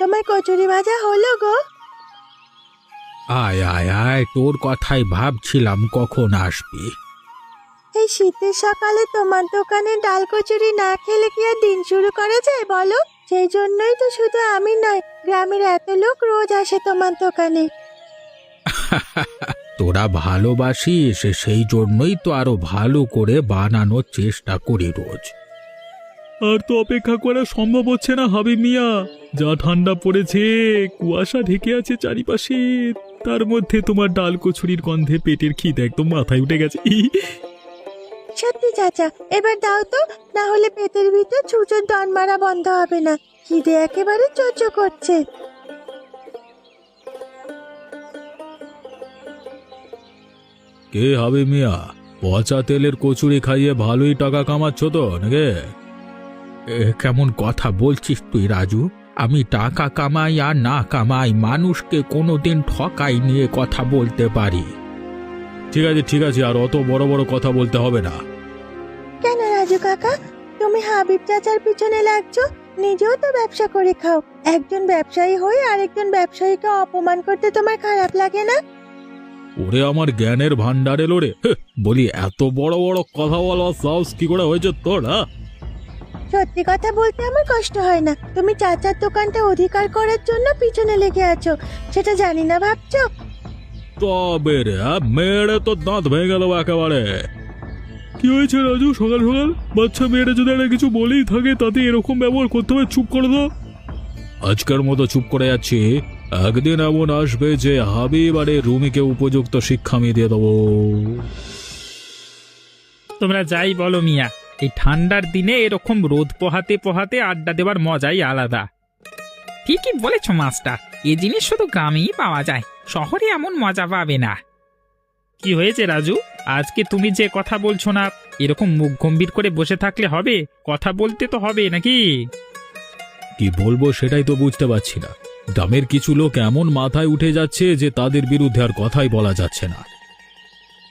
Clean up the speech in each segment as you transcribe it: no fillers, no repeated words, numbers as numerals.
তোমার কচুরি ভাজা হলো গো? আয় আয় আয়, তোর কথাই ভাবছিলাম কখন আসবি। এই শীতের সকালে তোমার দোকানে ডাল কচুরি না খেলে কি আর দিন শুরু করা যায় বলো? সেই জন্যই তো শুধু আমি নয়, গ্রামের এত লোক রোজ আসে তোমার দোকানে। তোরা ভালোবাসিস, সেই জন্যই তো আরো ভালো করে বানানোর চেষ্টা করি রোজ। আর তো অপেক্ষা করা সম্ভব হচ্ছে না হাবিব মিয়া। যা ঠান্ডা পড়েছে, কুয়াশা ঢেকে আছে চারিপাশে, তার মধ্যে তোমার ডাল কচুরির গন্ধে পেটের খিদে একদম মাথায় উঠে গেছে। সত্যি চাচা, এবার দাও তো, না হলে পেটের ভিতর ছুঁচোর ডন মারা বন্ধ হবে না। খিদে একেবারে চোচো করছে। কে হাবিব মিয়া, পচা তেলের কচুরি খাইয়ে ভালোই টাকা কামাচ্ছ তো নাকি? কেমন কথা বলছিস তুই রাজু? আমি টাকা কামাই আর না কামাই, মানুষকে কোনোদিন ঠকাই নিয়ে কথা বলতে পারি। ঠিক আছে, আর অত বড় বড় কথা বলতে হবে না। কেন রাজু কাকা, তুমি হাবিব চাচার পিছনে লাগছো? নিজেও তো ব্যবসা করে খাও। একজন ব্যবসায়ী হয়ে আরেকজন ব্যবসায়ীকে অপমান করতে তোমার খারাপ লাগে না? ওরে আমার জ্ঞানের ভান্ডার এলো রে। বলি, এত বড় বড় কথা বলার সাহস কি করে হয়েছে তোর? সত্যি কথা বলতে আমার কষ্ট হয় না। তুমি চাচার দোকানটা অধিকার করার জন্য পিছনে লেগে আছো, সেটা জানি না ভাবছো? তবে রে, মেরে তো দাঁত ভেঙে দেবো একেবারে। কি হয়েছে রাজু, সকাল সকাল বাচ্চা মেয়েরা যদি একটা কিছু বলেই থাকে তাতে এরকম ব্যবহার করতে হবে? চুপ করে দাও। আজকের মতো চুপ করে যাচ্ছি, একদিন এমন আসবে যে হাবিব আরে রুমিকে উপযুক্ত শিক্ষা আমি দিয়ে দেবো। তোমরা যাই বলো মিয়া, এই ঠান্ডার দিনে এরকম রোদ পোহাতে পোহাতে আড্ডা দেওয়ার মজাই আলাদা। ঠিকই বলেছ মাস্টার, এ জিনিস শুধু গ্রামেই পাওয়া যায়, শহরে এমন মজা পাবে না। কি হয়েছে রাজু, আজকে তুমি যে কথা বলছো না, এরকম মুখ গম্ভীর করে বসে থাকলে হবে? কথা বলতে তো হবে নাকি? কি বলবো সেটাই তো বুঝতে পারছি না। গ্রামের কিছু লোক এমন মাথায় উঠে যাচ্ছে যে তাদের বিরুদ্ধে আর কথাই বলা যাচ্ছে না।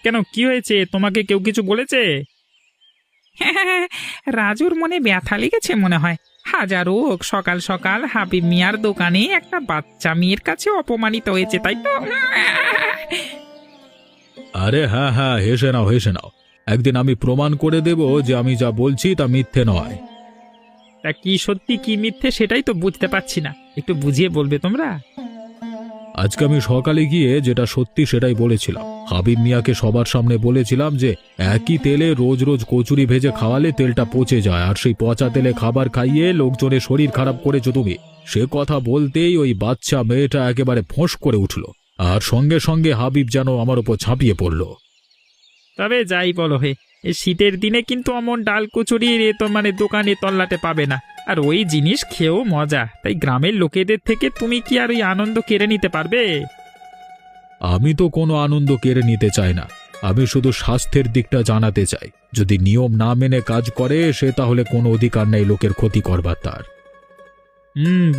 কেন, কি হয়েছে? তোমাকে কেউ কিছু বলেছে? রাজুর মনে ব্যথা লেগেছে মনে হয়। হাজারো সকাল সকাল হাবিব মিয়ার দোকানে একটা বাচ্চা মেয়ের কাছে অপমানিত হয়েছে, তাই তো? আরে হ্যাঁ হ্যাঁ, হেসে নাও। একদিন আমি প্রমাণ করে দেব যে আমি যা বলছি তা মিথ্যে নয়। তা কি সত্যি কি মিথ্যে সেটাই তো বুঝতে পারছি না, একটু বুঝিয়ে বলবে তোমরা? আজকে আমি সকালে গিয়ে যেটা সত্যি সেটাই বলেছিলাম। হাবিব মিয়াকে সবার সামনে বলেছিলাম যে একই তেলে রোজ রোজ কচুরি ভেজে খাওয়ালে তেলটা পচে যায়, আর সেই পচা তেলে খাবার খাইয়ে লোকজনের শরীর খারাপ করেছো তুমি। সে কথা বলতেই ওই বাচ্চা মেয়েটা একেবারে ফোঁস করে উঠল, আর সঙ্গে সঙ্গে হাবিব যেন আমার উপর ঝাঁপিয়ে পড়ল। তবে যাই বলো হে, এই শীতের দিনে কিন্তু অমন ডাল কচুরির তো দোকানে তল্লাটে পাবে না, আর ওই জিনিস খেয়েও মজা। তাই গ্রামের লোকেদের থেকে তুমি কি আর ওই আনন্দ কেড়ে নিতে পারবে? আমি তো কোনো আনন্দ কেড়ে নিতে চাই না, আমি শুধু স্বাস্থ্যের দিকটা জানাতে চাই। যদি নিয়ম না মেনে কাজ করে সে তাহলে কোনো অধিকার নেই লোকের ক্ষতি করবার তার।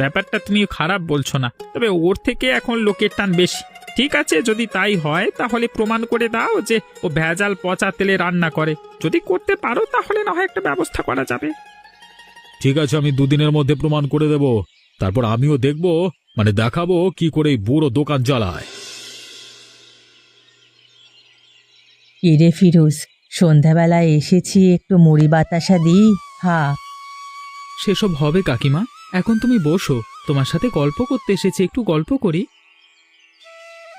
ব্যাপারটা তুমি খারাপ বলছো না, তবে ওর থেকে এখন লোকের টান বেশি। ঠিক আছে, যদি তাই হয় তাহলে প্রমাণ করে দাও যে ও ভেজাল পচা তেলে রান্না করে। যদি করতে পারো তাহলে না হয় একটা ব্যবস্থা করা যাবে। ঠিক আছে, আমি দুদিনের মধ্যে প্রমাণ করে দেব, তারপর আমিও দেখব, দেখাবো কি করে এই বুড়ো দোকান চালায়। কিরে ফিরোজ, সন্ধ্যাবেলায় এসেছি, একটু মুড়ি বাতাসা দিই, হা। সেসব হবে কাকিমা, এখন তুমি বসো, তোমার সাথে গল্প করতে এসেছি, একটু গল্প করি।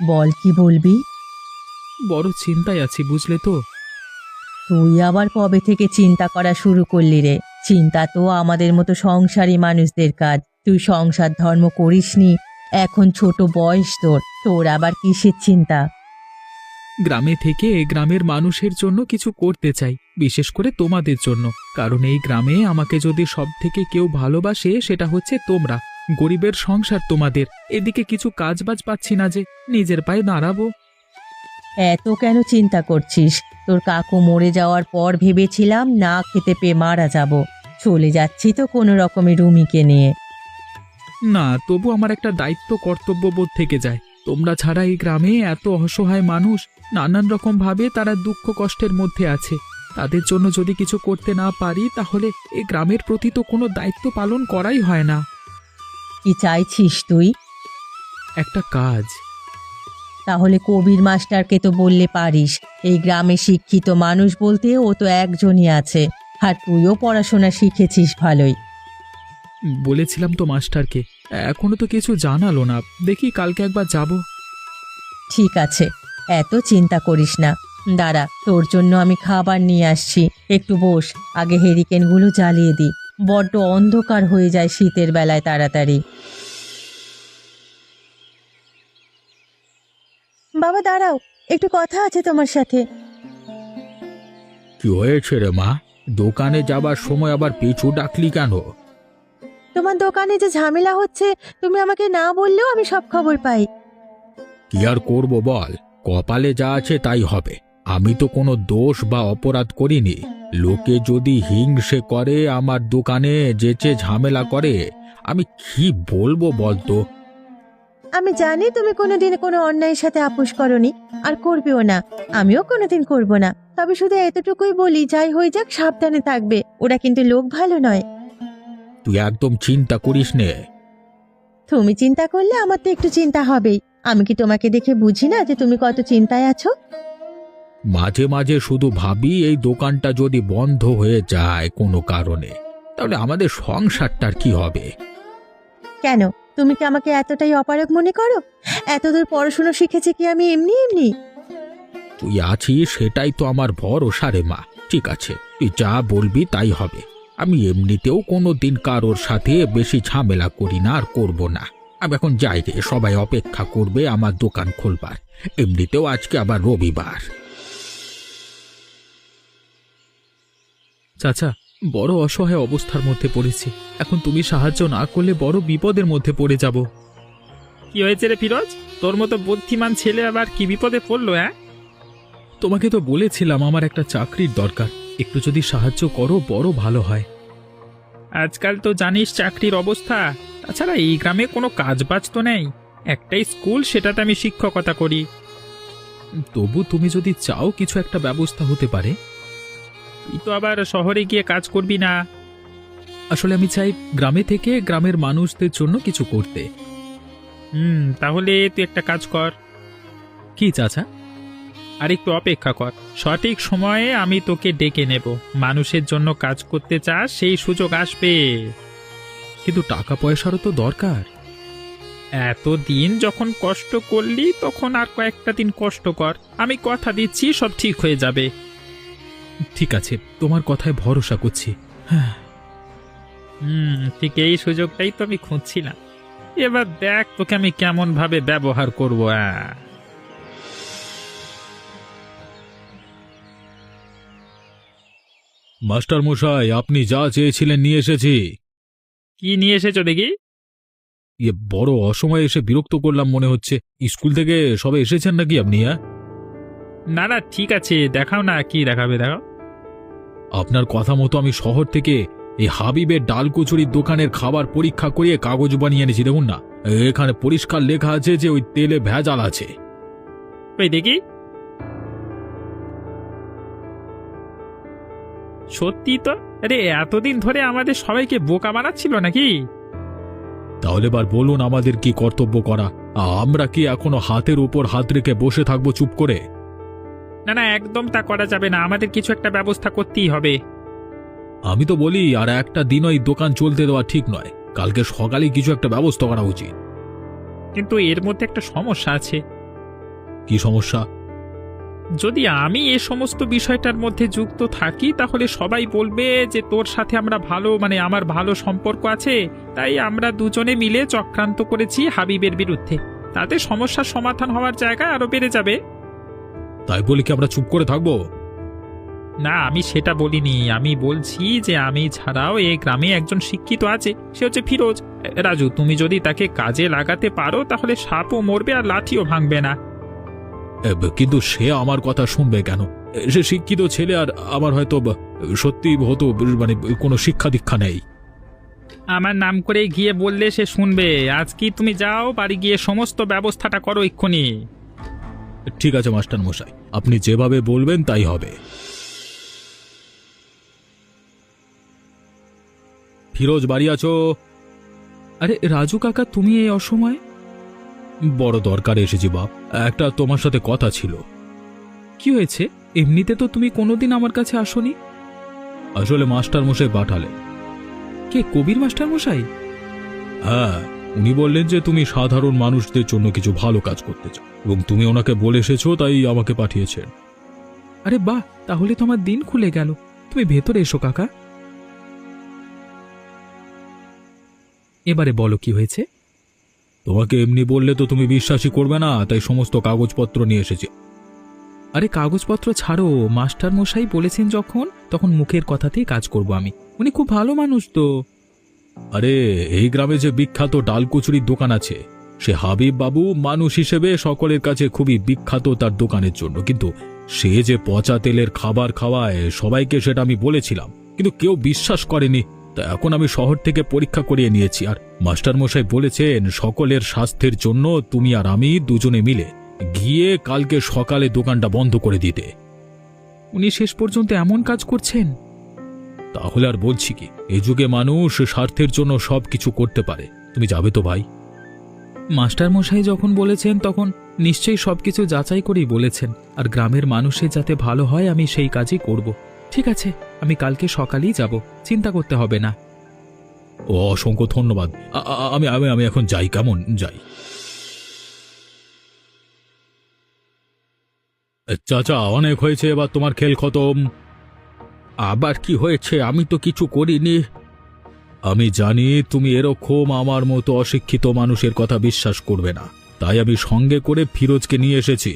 বল, কি বলবি? বড় চিন্তায় আছি বুঝলে তো। তুই আবার কবে থেকে চিন্তা করা শুরু করলি রে? চিন্তা তো আমাদের মতো সংসারী মানুষদের কাজ। তুই সংসার ধর্ম করিসনি, এখন ছোট বয়স তোর, তোর আবার কিসের চিন্তা? গ্রামে থেকে গ্রামের মানুষের জন্য কিছু করতে চাই, বিশেষ করে তোমাদের জন্য। কারণ এই গ্রামে আমাকে যদি সব থেকে কেউ ভালোবাসে সেটা হচ্ছে তোমরা। গরিবের সংসার তোমাদের, এদিকে কিছু কাজবাজ পাচ্ছি না যে নিজের পায়ে দাঁড়াবো। এত কেন চিন্তা করছিস? তোর কাকু মরে যাওয়ার পর ভেবেছিলাম না খেতে পেয়ে মারা যাব, চলে যাচ্ছি তো কোনো রকমের রুমিকে নিয়ে। না, তবু আমার একটা দায়িত্ব কর্তব্যবোধ থেকে যায়। তোমরা ছাড়া এই গ্রামে এত অসহায় মানুষ, নানান রকম ভাবে তারা দুঃখ কষ্টের মধ্যে আছে। তাদের জন্য যদি কিছু করতে না পারি তাহলে এই গ্রামের প্রতি তো কোনো দায়িত্ব পালন করাই হয় না। কি চাইছিস তুই? একটা কাজ। তাহলে কবির মাস্টারকে তো বললে পারিস। এই গ্রামে শিক্ষিত মানুষ বলতে ও তো একজনই আছে, আর তুইও পড়াশোনা শিখেছিস ভালোই। বলেছিলাম তো মাস্টারকে, এখনো তো কিছু জানালো না। দেখি কালকে একবার যাব। ঠিক আছে, এত চিন্তা করিস না। দাঁড়া, তোর জন্য আমি খাবার নিয়ে আসছি। একটু বস, আগে হেরিকেনগুলো জ্বালিয়ে দি। বড্ড অন্ধকার হয়ে যায় শীতের বেলায় তাড়াতাড়ি। বাবা দাঁড়াও, একটু কথা আছে তোমার সাথে। কি হয়েছে রে মা? দোকানে যাবার সময় আবার পিছু ডাকলি কেন? তোমার দোকানে যে ঝামেলা হচ্ছে, তুমি আমাকে না বললেও আমি সব খবর পাই। কি আর করব বল, কপালে যা আছে তাই হবে। আমি তো কোনো দোষ বা অপরাধ করিনি। লোকে যদি হিংসে করে, আমার দোকানে যেচে ঝামেলা করে, আমি কি বলবো বলতো? আমি জানি তুমি কোনোদিন কোনো অন্যায়ের সাথে আপোষ করনি, আর করবেও না। আমিও কোনোদিন করব না। তবে শুধু এতটুকুই বলি, যাই হয়ে যাক সাবধানে থাকবে। ওরা কিন্তু লোক ভালো নয়। তুই একদম চিন্তা করিস নে। তুমি চিন্তা করলে আমার তো একটু চিন্তা হবেই। আমি কি তোমাকে দেখে বুঝি না যে তুমি কত চিন্তায় আছো? মাঝে মাঝে শুধু ভাবি, এই দোকানটা যদি বন্ধ হয়ে যায় কোনো কারণে, তাহলে আমাদের সংসারটার কি হবে? কেন, তুমি কি আমাকে এতটাই অপারগ মনে করো? এতদূর পড়াশোনা শিখেছি কি আমি এমনি এমনি? তুই আছিস সেটাই তো আমার ভরসা রে মা। ঠিক আছে, তুই যা বলবি তাই হবে। আমি এমনিতেও কোনো দিন কারোর সাথে বেশি ঝামেলা করি না, আর করব না। আমি এখন যাই রে, সবাই অপেক্ষা করবে আমার দোকান খুলবার। এমনিতেও আজকে আবার রবিবার। চাচা, বড় অসহায় অবস্থার মধ্যে পড়েছি। এখন তুমি সাহায্য না করলে বড় বিপদের মধ্যে পড়ে যাব। কি হয়েছে রে ফিরোজ? তোর মতো বুদ্ধিমান ছেলে আবার কি বিপদে পড়লো? হ্যাঁ, তোমাকে তো বলেছিলাম আমার একটা চাকরির দরকার, একটু যদি সাহায্য করো বড় ভালো হয়। আজকাল তো জানিস চাকরির অবস্থা। তাছাড়া এই গ্রামে কোনো কাজ বাজ তো নেই। একটাই স্কুল, সেটাতে আমি শিক্ষকতা করি। তবু তুমি যদি চাও কিছু একটা ব্যবস্থা হতে পারে। তুই তো আবার শহরে গিয়ে কাজ করবি না। আসলে আমি চাই গ্রামে থেকে গ্রামের মানুষদের জন্য কিছু করতে। তাহলে তুই একটা কাজ কর। কি চাচা? আর একটু অপেক্ষা কর, সঠিক সময়ে আমি তোকে ডেকে নেব। মানুষের জন্য কাজ করতে চাস, সেই সুযোগ আসবে। কিন্তু টাকা পয়সারও তো দরকার। এতদিন যখন কষ্ট করলি, তখন আর কয়েকটা দিন কষ্ট কর। আমি কথা দিচ্ছি সব ঠিক হয়ে যাবে। ঠিক আছে, তোমার কথায় ভরসা করছি। হ্যাঁ। ঠিক এই সুযোগটাই তো আমি খুঁজছিলাম। এবার দেখ তোকে আমি কেমন ভাবে ব্যবহার করবো। মাস্টার মশাই, আপনি যা চেয়েছিলেন নিয়ে এসেছি। কি নিয়ে এসেছো দেখি? বড় অসময়ে এসে বিরক্ত করলাম মনে হচ্ছে। স্কুল থেকে সবে এসেছেন নাকি আপনি? না না, ঠিক আছে, দেখাও না, কি দেখাবে দেখাও। আপনার কথা মতো আমি শহর থেকে এই হাবিবের ডাল কচুরির দোকানের খাবার পরীক্ষা করিয়ে কাগজ বানিয়ে এনেছি। দেখুন না, এখানে পরিষ্কার লেখা আছে যে ওই তেলে ভেজাল আছে। ওই দেখি, সত্যি তো। আরে এতদিন ধরে আমাদের সবাইকে বোকা বানাচ্ছিল নাকি? তাহলে এবার বলুন আমাদের কি কর্তব্য করা? আমরা কি এখনো হাতের উপর হাত রেখে বসে থাকবো চুপ করে? না না, একদম তা করা যাবে না। আমাদের কিছু একটা ব্যবস্থা করতেই হবে। আমি তো বলি, আর একটা দিন ওই দোকান চলতে দেওয়া ঠিক নয়। কালকে সকালে কিছু একটা ব্যবস্থা করা উচিত। কিন্তু এর মধ্যে একটা সমস্যা আছে। কি সমস্যা? যদি আমি এ সমস্ত বিষয়টার মধ্যে যুক্ত থাকি, তাহলে সবাই বলবে যে তোর সাথে আমরা আমার ভালো সম্পর্ক আছে, তাই আমরা দুজনে মিলে চক্রান্ত করেছি হাবিবের বিরুদ্ধে। তাতে সমস্যার সমাধান হওয়ার জায়গায় আরো বেড়ে যাবে। তাই বলি কি আমরা চুপ করে থাকবো? না, আমি সেটা বলিনি। আমি বলছি যে আমি ছাড়াও এই গ্রামে একজন শিক্ষিত আছে, সে হচ্ছে ফিরোজ। রাজু, তুমি যদি তাকে কাজে লাগাতে পারো, তাহলে সাপও মরবে আর লাঠিও ভাঙবে না। কিন্তু সে আমার কথা শুনবে কেন? সে শিক্ষিত ছেলে, আর আমার হয়তো সত্যি হতো কোনো শিক্ষা দীক্ষা নেই। আমার নাম করে গিয়ে বললে সে শুনবে। আজ কি তুমি যাও, বাড়ি গিয়ে সমস্ত ব্যবস্থাটা করো এক্ষুনি। ঠিক আছে মাস্টার মশাই, আপনি যেভাবে বলবেন তাই হবে। ফিরোজ, বাড়ি আছো? আরে রাজু কাকা, তুমি এই অসময়ে? বড় দরকারে এসেছি বাপ, একটা তোমার সাথে কথা ছিল। কি হয়েছে? এমনিতে তো তুমি কোনোদিন আমার কাছে আসোনি। আসলে মাস্টার মশাই পাঠালেন। কে, কবির মাস্টার মশাই? হ্যাঁ, উনি বললেন যে তুমি সাধারণ মানুষদের জন্য কিছু ভালো কাজ করতে চাও এবং তুমি ওনাকে বলে এসেছো, তাই আমাকে পাঠিয়েছেন। আরে বাহ, তাহলে তো আমার দিন খুলে গেল। তুমি ভেতরে এসো কাকা। এবারে বলো কি হয়েছে। তোমাকে এমনি বললে তো তুমি বিশ্বাসই করবে না, তাই সমস্ত কাগজপত্র নিয়ে এসেছি। আরে কাগজপত্র ছাড়ো, মাস্টার মশাই বলেছেন যখন, তখন মুখের কথাতেই কাজ করব আমি। উনি খুব ভালো মানুষ তো। আরে এই গ্রামে যে বিখ্যাত ডাল কচুরির দোকান আছে, সে হাবিব বাবু মানুষ হিসেবে সকলের কাছে খুবই বিখ্যাত তার দোকানের জন্য, কিন্তু সে যে পচা তেলের খাবার খাওয়ায় সবাইকে, সেটা আমি বলেছিলাম, কিন্তু কেউ বিশ্বাস করেনি। তা এখন আমি শহর থেকে পরীক্ষা করিয়ে নিয়েছি, আর মাস্টার মশাই বলেছেন সকলের স্বাস্থ্যের জন্য তুমি আর আমি দুজনে মিলে গিয়ে কালকে সকালে দোকানটা বন্ধ করে দিতে। উনি শেষ পর্যন্ত এমন কাজ করছেন? তাহলে আর বলছি কি, এই যুগে মানুষ স্বার্থের জন্য সবকিছু করতে পারে। তুমি যাবে তো ভাই? মাস্টার মশাই যখন বলেছেন তখন নিশ্চয়ই সবকিছু যাচাই করেই বলেছেন, আর গ্রামের মানুষের যাতে ভালো হয় আমি সেই কাজই করব। ঠিক আছে, আমি কালকে সকালেই যাব, চিন্তা করতে হবে না। ও, অসংখ্য ধন্যবাদ। আমি আমি আমি এখন যাই, কেমন যাই? চাচা, অনেক হয়েছে, এবার তোমার খেল খতম। আবার কি হয়েছে? আমি তো কিছু করিনি। আমি জানি তুমি এরকম আমার মতো অশিক্ষিত মানুষের কথা বিশ্বাস করবে না, তাই আমি সঙ্গে করে ফিরোজকে নিয়ে এসেছি।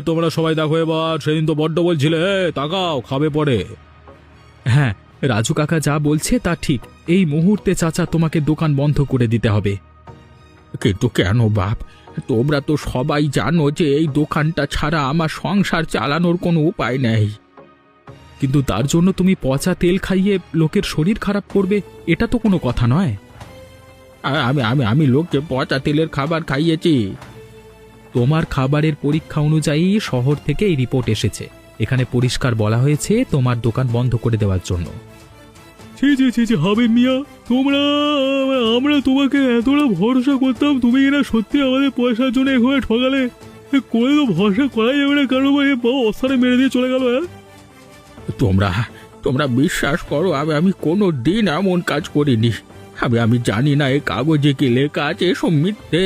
তোমরা সবাই দেখো এবার, সেদিন তো বড্ড বলছিলে তাকাও, খাবে পরে। হ্যাঁ, রাজু কাকা যা বলছে তা ঠিক। এই মুহূর্তে চাচা তোমাকে দোকান বন্ধ করে দিতে হবে। কিন্তু কেন বাপ? তোমরা তো সবাই জানো যে এই দোকানটা ছাড়া আমার সংসার চালানোর কোনো উপায় নেই। কিন্তু তার জন্য তুমি পচা তেল খাইয়ে লোকের শরীর খারাপ করবে, এটা তো কোনো কথা নয়। আমি আমি আমি লোককে পচা তেলের খাবার খাইয়েছি? তোমার খাবারের পরীক্ষা অনুযায়ী শহর থেকে এই রিপোর্ট এসেছে। এখানে পরিষ্কার বলা হয়েছে তোমার দোকান বন্ধ করে দেওয়ার জন্য। ছি ছি ছি ছি, হাবিব মিয়া, আমরা তোমাকে এতটা ভরসা করতাম, তুমি কিনা সত্যি আমাদের পয়সার জন্য এভাবে ঠকালে। করে তো ভরসা করাই যাবে না, কারণ অস্থানে মেরে দিয়ে চলে গেল। তোমরা বিশ্বাস করো, আমি কোনো দিন এমন কাজ করিনি। আমি জানি না এই কাগজে কি লেখা আছে, এসব মিথ্যে।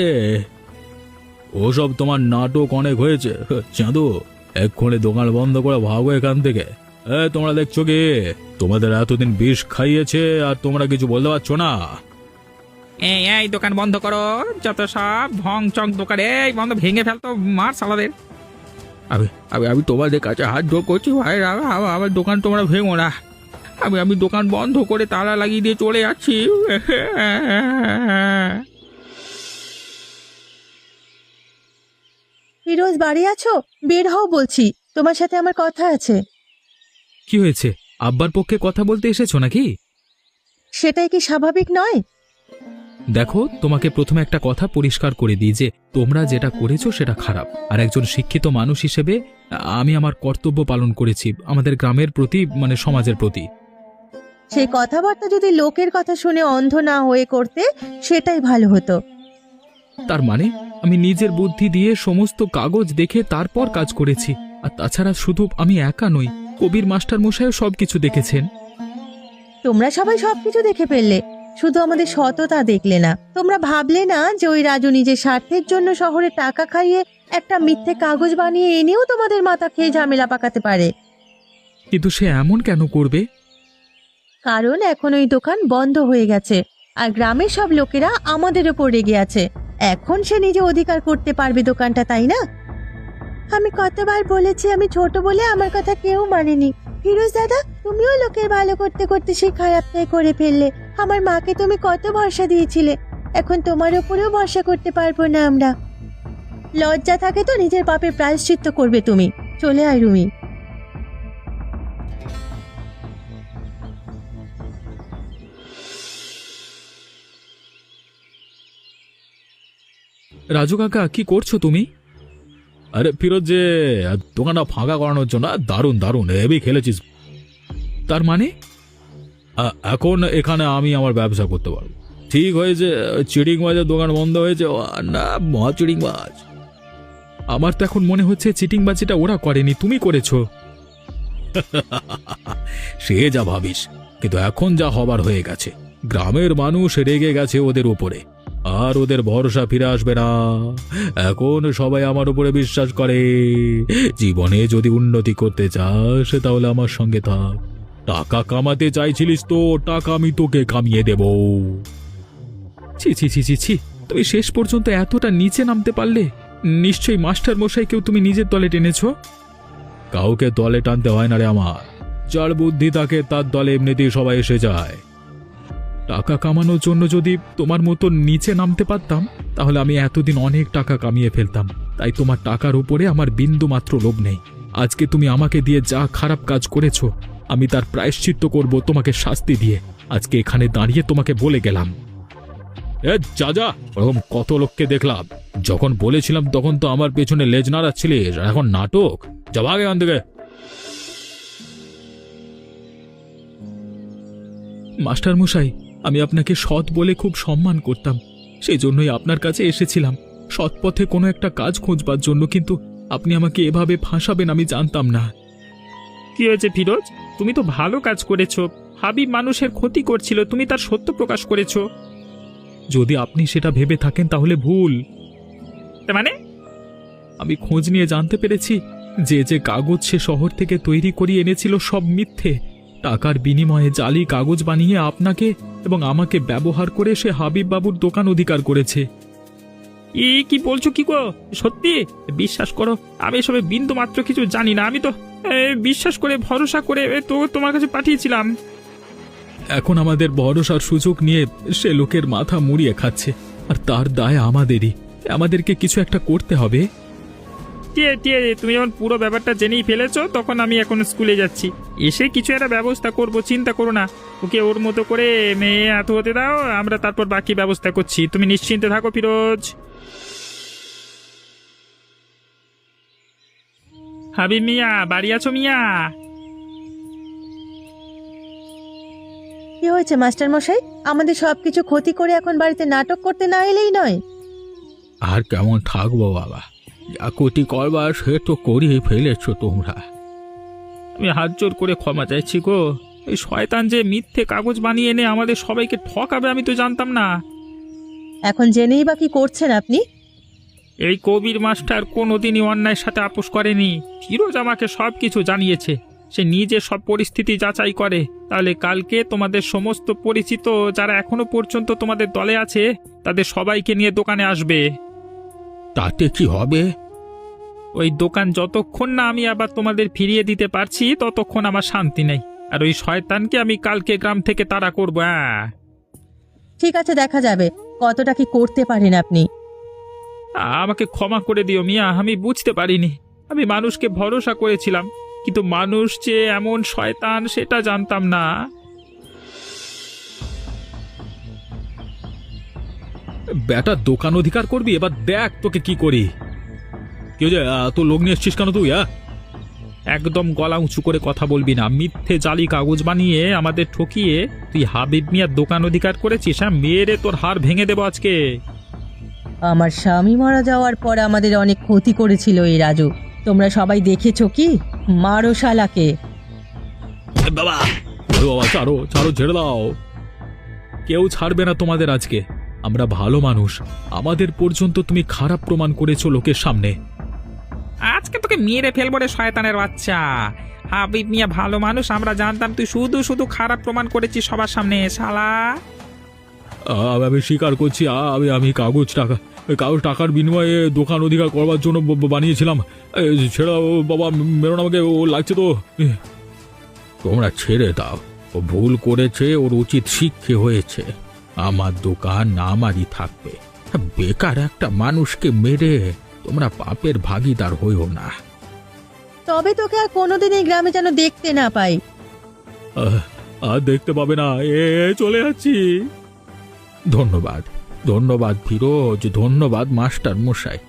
ওসব তোমার নাটক অনেক হয়েছে চাঁদু, এক্ষুনি দোকান বন্ধ করে ভাগো এখান থেকে। তোমরা দেখছো কি, তোমাদের এতদিন বিষ খাইয়েছে আর তোমরা কিছু বলতে পারছো না। এই দোকান বন্ধ করো, যত সব ভং চং দোকান এই বন্ধ, ভেঙে ফেলতো, মার সালাদের। আমি তোমাদের কাছে হাত জোর করছি ভাই, আমার দোকান তোমরা ভেঙো না। আমি দোকান বন্ধ করে তালা লাগিয়ে দিয়ে চলে যাচ্ছি। ফিরোজ, বাড়ি আছো? বের হও বলছি, তোমার সাথে আমার কথা আছে। কি হয়েছে? আব্বার পক্ষে কথা বলতে এসেছো নাকি? সেটাই কি স্বাভাবিক নয়? দেখো, তোমাকে প্রথমে একটা কথা পরিষ্কার করে দিই যে তোমরা যেটা করেছো সেটা খারাপ, আর একজন শিক্ষিত মানুষ হিসেবে আমি আমার কর্তব্য পালন করেছি আমাদের গ্রামের প্রতি, মানে সমাজের প্রতি। সেই কথাবার্তা যদি লোকের কথা শুনে অন্ধ না হয়ে করতে, সেটাই ভালো হতো। তার মানে আমি নিজের বুদ্ধি দিয়ে সমস্ত কাগজ দেখে তারপর কাজ করেছি। আর তাছাড়া শুধু আমি একা নই, কবির মাস্টার মশাইও সবকিছু দেখেছেন। তোমরা সবাই সবকিছু দেখে ফেললে, শুধু আমাদের সততা দেখলে না। তোমরা ভাবলে না যে ওই রাজু নিজের স্বার্থের জন্য শহরে টাকা খাইয়ে একটা মিথ্যে কাগজ বানিয়ে এনেও তোমাদের মাথা খেয়ে ঝামেলা পাকাতে পারে। কিন্তু সে এমন কেন করবে? কারণ এখন ওই দোকান বন্ধ হয়ে গেছে, আর গ্রামের সব লোকেরা আমাদের ওপর রেগে আছে। এখন সে নিজে অধিকার করতে পারবে দোকানটা, তাই না? আমি কতবার বলেছি আমি ছোট বলে আমার কথা কেউ মানেনি। ফিরোজ দাদা, তুমিও লোকের ভালো করতে করতে সেই খারাপটাই করে ফেললে। আমার মাকে তুমি কত ভরসা দিয়েছিলে, এখন তোমার উপরেও ভরসা করতে পারবো না আমরা। লজ্জা থাকে তো নিজের পাপের প্রায়শ্চিত্ত করবে তুমি। চলে আয় রুমি। রাজু কাকা, কি করছো তুমি? আরে ফিরোজ, যে দোকানটা ফাঁকা করানোর জন্য দারুণ দারুণ হেভি খেলেছিস। তার মানে? এখন এখানে আমি আমার ব্যবসা করতে পারবো। ঠিক হয়েছে, চিড়িং মাছের দোকান বন্ধ হয়েছে। ও না, মহা চিড়িং মাছ। আমার তো এখন মনে হচ্ছে চিটিংবাজিটা ওরা করেনি, তুমি করেছো। সে যা ভাবিস, কিন্তু এখন যা হবার হয়ে গেছে, গ্রামের মানুষ রেগে গেছে ওদের উপরে, আর ওদের ভরসা ফিরে আসবে না। এখন সবাই আমার উপরে বিশ্বাস করে। জীবনে যদি উন্নতি করতে চাস তাহলে আমার সঙ্গে থাক। টাকা কামাতে চাইছিলিস তো, টাকা আমি তোকে কামিয়ে দেব। ছি ছি ছি ছি ছি, তুমি শেষ পর্যন্ত এতটা নিচে নামতে পারলে? নিশ্চয়ই মাস্টার মশাইকেও তুমি নিজের দলে টেনেছো। কাউকে দলে টানতে হয় না রে আমার, যার বুদ্ধি থাকে তার দলে এমনিতেই সবাই এসে যায়। টাকা কামানোর জন্য যদি তোমার মতো নিচে নামতে পারতাম, তাহলে আমি এতদিন অনেক টাকা কামিয়ে ফেলতাম। তাই তোমার টাকার উপরে আমার বিন্দু মাত্র লোভ নেই। আজকে তুমি আমাকে দিয়ে যা খারাপ কাজ করেছো, আমি তার প্রায়শ্চিত্ত করব তোমাকে শাস্তি দিয়ে। আজকে এখানে দাঁড়িয়ে তোমাকে বলে গেলাম। এ যা যা, ওরকম কত লোককে দেখলাম। যখন বলেছিলাম তখন তো আমার পেছনে লেজ নাড়াচ্ছিলিস, আর এখন নাটক। যা ভাগ এখান থেকে। মাস্টার মশাই, আমি আপনাকে সৎ বলে খুব সম্মান করতাম, সেই জন্যই আপনার কাছে এসেছিলাম সৎ পথে কোনো একটা কাজ খোঁজবার জন্য, কিন্তু আপনি আমাকে এভাবে ফাঁসাবেন আমি জানতাম না। কি হয়েছে ফিরোজ? তুমি তো ভালো কাজ করেছো। হাবিব মানুষের ক্ষতি করছিল, তুমি তার সত্য প্রকাশ করেছো। যদি আপনি সেটা ভেবে থাকেন তাহলে ভুল। তার মানে? আমি খোঁজ নিয়ে জানতে পেরেছি যে যে কাগজ সে শহর থেকে তৈরি করিয়ে এনেছিল সব মিথ্যে। টাকার বিনিময়ে জালি কাগজ বানিয়ে আপনাকে এবং আমাকে ব্যবহার করে সে হাবিব বাবুর দোকান অধিকার করেছে। কি বলছো কি গো? সত্যি? বিশ্বাস করো, আমি এসবে বিন্দু মাত্র কিছু জানি না। আমি তো বিশ্বাস করে ভরসা করে তো তোমার কাছে পাঠিয়েছিলাম। এখন আমাদের ভরসার সুযোগ নিয়ে সে লোকের মাথা মুড়িয়ে খাচ্ছে, আর তার দায় আমাদেরই। আমাদেরকে কিছু একটা করতে হবে। তুমি যখন পুরো ব্যাপারটা জেনেই ফেলেছো, তখন আমি এখন স্কুলে যাচ্ছি, এসে কিছু একটা ব্যবস্থা করব, চিন্তা করো না। ওকে ওর মতো করে মেয়ে এত হতে দাও, আমরা তারপর বাকি ব্যবস্থা করছি। তুমি নিশ্চিন্তে থাকো ফিরোজ। হাবিব মিয়া, বাড়ি আছো মিয়া? কি হয়েছে মাস্টার মশাই? আমাদের সবকিছু ক্ষতি করে এখন বাড়িতে নাটক করতে না এলেই নয়। আর কেমন থাকবো বাবা, যা ক্ষতি করবার সে তো করিয়ে ফেলেছো তোমরা। আমি হাত জোর করে ক্ষমা চাইছি গো। এই শয়তান যে মিথ্যে কাগজ বানিয়ে এনে আমাদের সবাইকে ঠকাবে আমি তো জানতাম না। এখন জেনেই বা কি করছেন আপনি? এই কবির মাস্টার কোনোদিনই অন্যায়ের সাথে আপোষ করেনি। ফিরোজ আমাকে সব কিছু জানিয়েছে। সে নিজে সব পরিস্থিতি যাচাই করে। তাহলে কালকে তোমাদের সমস্ত পরিচিত যারা এখনো পর্যন্ত তোমাদের দলে আছে, তাদের সবাইকে নিয়ে দোকানে আসবে। তাতে কি হবে? ওই দোকান যতক্ষণ না আমি আবার তোমাদের ফিরিয়ে দিতে পারছি, ততক্ষণ আমার শান্তি নেই। আর ওই শয়তানকে আমি কালকে গ্রাম থেকে তাড়া করবো। হ্যাঁ, ঠিক আছে, দেখা যাবে কতটা কি করতে পারেন আপনি। আমাকে ক্ষমা করে দিও মিয়া, আমি বুঝতে পারিনি। আমি মানুষকে ভরসা করেছিলাম, কিন্তু মানুষ যে এমন শয়তান সেটা জানতাম না। বেটা দোকান অধিকার করবি, এবার দেখ তোকে কি করি। কেউ যে এত লোক নিয়ে এসছিস কেন তুই? একদম গলা উঁচু করে কথা বলবি না। মিথ্যে জালি কাগজ বানিয়ে আমাদের ঠকিয়ে তুই হাবিব মিয়ার দোকান অধিকার করেছিস। হ্যাঁ, মেয়েরে তোর হাড় ভেঙে দেবো আজকে। আমার স্বামী মারা যাওয়ার পর আমাদের অনেক ক্ষতি করেছিল এই রাজু। তোমরা সবাই দেখেছো কি? মারো শালাকে। বাবা বাবা, ছাড়ো ছাড়ো, ছেড়ে দাও। কেউ ছাড়বে না তোমাদের আজকে। আমরা ভালো মানুষ, আমাদের পর্যন্ত তুমি খারাপ প্রমাণ করেছো লোকের সামনে। আজকে তোকে মেরে ফেলবো রে শয়তানের বাচ্চা। হাবিব মিয়া ভালো মানুষ, আমরা জানতাম। তুই শুধু শুধু খারাপ প্রমাণ করেছিস সবার সামনে, শালা। আমি স্বীকার করছি, আমি কাগজ টাকার বিনিময়ে দোকান অধিকার করবার জন্য বানিয়েছিলাম। ছেড়ে দাও বাবা, মেরো না আমাকে, ও লাগছে তো। তোমরা ছেড়ে দাও, ও ভুল করেছে, ওর উচিত শিক্ষা হয়েছে। আমার দোকান আমারই থাকবে। বেকার একটা মানুষকে মেরে তোমরা পাপের ভাগীদার হইও না। তবে তোকে আর কোনোদিন এই গ্রামে যেন দেখতে না পাই। আর দেখতে পাবে না, চলে যাচ্ছি। ধন্যবাদ ধন্যবাদ ফিরোজ, ধন্যবাদ মাস্টার মশাই।